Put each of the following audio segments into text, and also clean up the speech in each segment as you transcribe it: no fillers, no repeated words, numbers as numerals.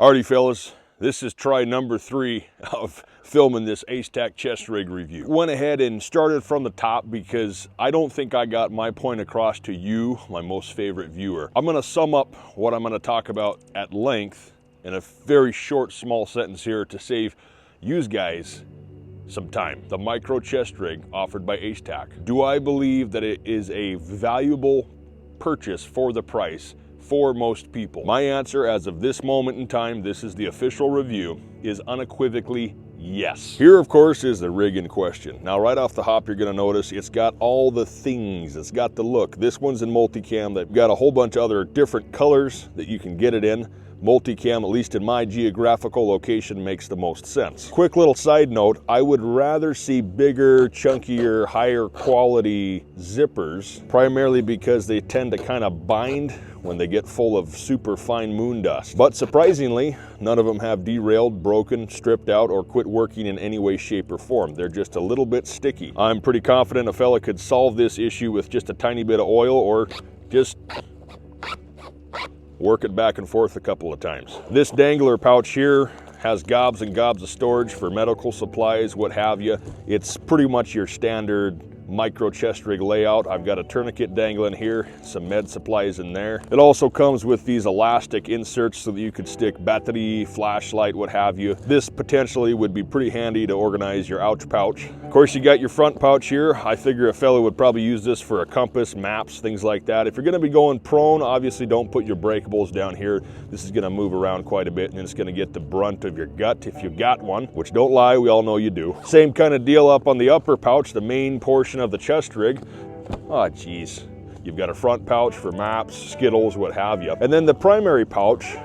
Alrighty fellas, this is try number 3 of filming this ACETAC chest rig review. Went ahead and started from the top because I don't think I got my point across to you, my most favorite viewer. I'm gonna sum up what I'm gonna talk about at length in a very short, small sentence here to save you guys some time. The micro chest rig offered by ACETAC. Do I believe that it is a valuable purchase for the price for most people? My answer as of this moment in time, this is the official review, is unequivocally yes. Here, of course, is the rig in question. Now, right off the hop, you're gonna notice it's got all the things. It's got the look. This one's in multicam. They've got a whole bunch of other different colors that you can get it in. Multicam, at least in my geographical location, makes the most sense. Quick little side note, I would rather see bigger, chunkier, higher quality zippers, primarily because they tend to kind of bind when they get full of super fine moon dust. But surprisingly, none of them have derailed, broken, stripped out, or quit working in any way, shape, or form. They're just a little bit sticky. I'm pretty confident a fella could solve this issue with just a tiny bit of oil or just work it back and forth a couple of times. This dangler pouch here has gobs and gobs of storage for medical supplies, what have you. It's pretty much your standard micro chest rig layout. I've got a tourniquet dangling here, some med supplies in there. It also comes with these elastic inserts so that you could stick battery, flashlight, what have you. This potentially would be pretty handy to organize your ouch pouch. Of course, you got your front pouch here. I figure a fellow would probably use this for a compass, maps, things like that. If you're gonna be going prone, obviously don't put your breakables down here. This is gonna move around quite a bit and it's gonna get the brunt of your gut if you got one, which don't lie, we all know you do. Same kind of deal up on the upper pouch, the main portion of the chest rig. Oh geez, you've got a front pouch for maps, Skittles, what have you. And then the primary pouch,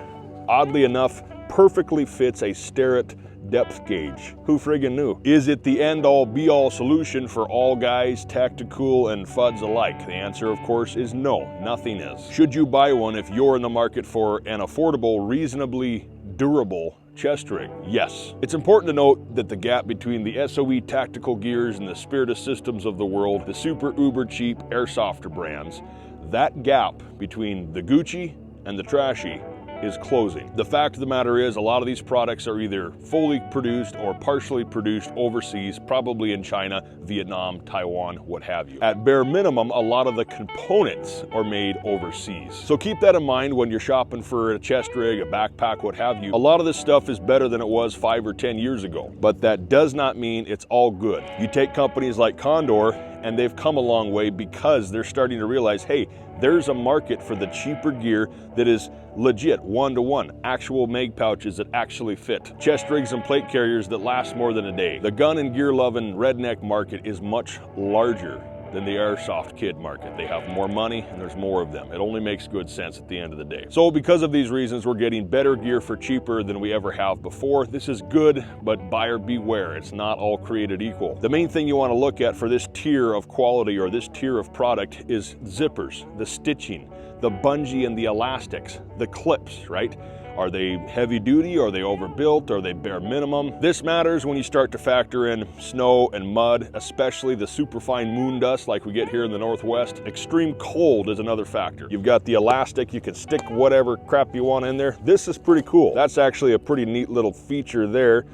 oddly enough, perfectly fits a Starrett depth gauge. Who friggin' knew? Is it the end-all be-all solution for all guys, tactical and FUDs alike? The answer, of course, is no, nothing is. Should you buy one if you're in the market for an affordable, reasonably durable chest rig? Yes. It's important to note that the gap between the S.O.P Tactical Gears and the Spiritus Systems of the world, the super uber cheap airsofter brands, that gap between the Gucci and the trashy is closing. The fact of the matter is a lot of these products are either fully produced or partially produced overseas, probably in China, Vietnam, Taiwan, what have you. At bare minimum, a lot of the components are made overseas. So keep that in mind when you're shopping for a chest rig, a backpack, what have you. A lot of this stuff is better than it was 5 or 10 years ago, but that does not mean it's all good. You take companies like Condor, and they've come a long way because they're starting to realize, hey, there's a market for the cheaper gear that is legit, one-to-one, actual mag pouches that actually fit. Chest rigs and plate carriers that last more than a day. The gun and gear-loving redneck market is much larger than the airsoft kid market. They have more money and there's more of them. It only makes good sense at the end of the day. So because of these reasons, we're getting better gear for cheaper than we ever have before. This is good, but buyer beware. It's not all created equal. The main thing you want to look at for this tier of quality or this tier of product is zippers, the stitching, the bungee and the elastics, the clips, right? Are they heavy duty? Are they overbuilt? Are they bare minimum? This matters when you start to factor in snow and mud, especially the superfine moon dust like we get here in the Northwest. Extreme cold is another factor. You've got the elastic, you can stick whatever crap you want in there. This is pretty cool. That's actually a pretty neat little feature there.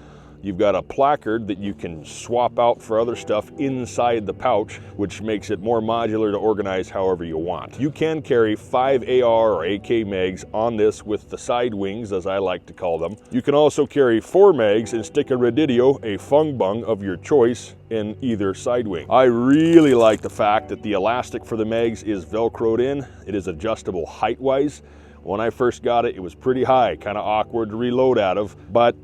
You've got a placard that you can swap out for other stuff inside the pouch, which makes it more modular to organize however you want. You can carry 5 AR or AK mags on this with the side wings, as I like to call them. You can also carry 4 mags and stick a Radidio, a fung bung of your choice, in either side wing. I really like the fact that the elastic for the mags is Velcroed in. It is adjustable height-wise. When I first got it, it was pretty high, kind of awkward to reload out of, but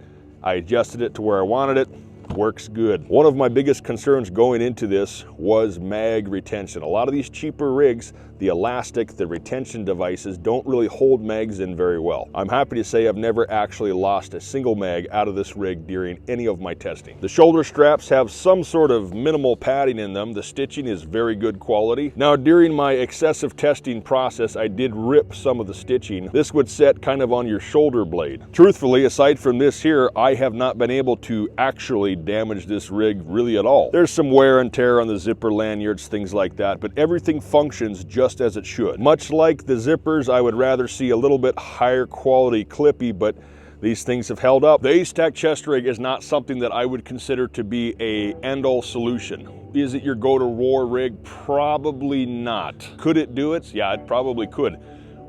I adjusted it to where I wanted it. Works good. One of my biggest concerns going into this was mag retention. A lot of these cheaper rigs, the elastic, the retention devices don't really hold mags in very well. I'm happy to say I've never actually lost a single mag out of this rig during any of my testing. The shoulder straps have some sort of minimal padding in them. The stitching is very good quality. Now, during my excessive testing process, I did rip some of the stitching. This would set kind of on your shoulder blade. Truthfully, aside from this here, I have not been able to actually damage this rig really at all. There's some wear and tear on the zipper lanyards, things like that, but everything functions just as it should. Much like the zippers, I would rather see a little bit higher quality clippy, but These things have held up. The ACETAC chest rig is not something that I would consider to be a end-all solution. Is it your go-to-war rig? Probably not. Could it do it? Yeah, it probably could.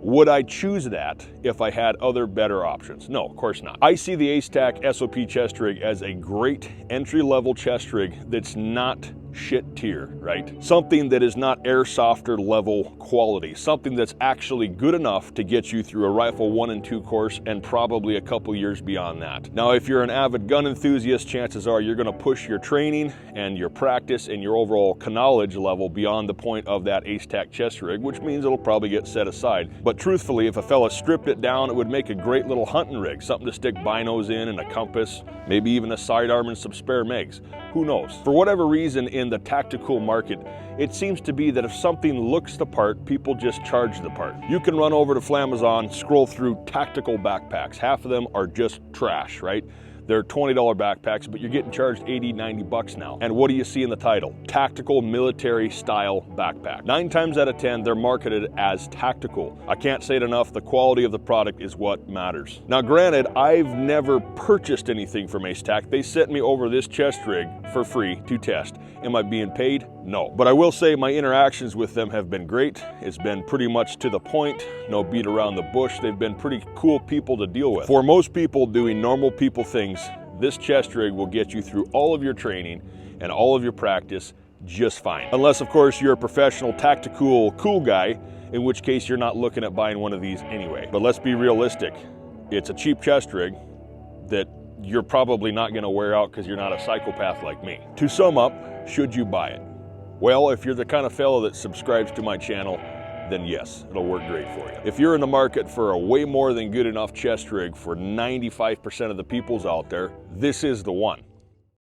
Would I choose that if I had other better options? No, of course not. I see the ACETAC S.O.P chest rig as a great entry-level chest rig that's not shit tier, right? Something that is not airsofter level quality, something that's actually good enough to get you through a rifle 1 and 2 course and probably a couple years beyond that. Now, if you're an avid gun enthusiast, chances are you're gonna push your training and your practice and your overall knowledge level beyond the point of that ACETAC chest rig, which means it'll probably get set aside. But truthfully, if a fella stripped it down, it would make a great little hunting rig, something to stick binos in and a compass, maybe even a sidearm and some spare mags. Who knows? For whatever reason, in the tactical market, it seems to be that if something looks the part, people just charge the part. You can run over to Flamazon, scroll through tactical backpacks. Half of them are just trash, right? They're $20 backpacks, but you're getting charged 80, 90 bucks now. And what do you see in the title? Tactical military style backpack. 9 times out of 10, they're marketed as tactical. I can't say it enough, the quality of the product is what matters. Now granted, I've never purchased anything from ACETAC. They sent me over this chest rig for free to test. Am I being paid? No. But I will say my interactions with them have been great. It's been pretty much to the point, no beat around the bush. They've been pretty cool people to deal with. For most people doing normal people things, this chest rig will get you through all of your training and all of your practice just fine. Unless, of course, you're a professional tactical cool guy, in which case you're not looking at buying one of these anyway. But let's be realistic. It's a cheap chest rig that you're probably not going to wear out because you're not a psychopath like me. To sum up, should you buy it? Well, if you're the kind of fellow that subscribes to my channel, then yes, it'll work great for you. If you're in the market for a way more than good enough chest rig for 95% of the peoples out there, this is the one.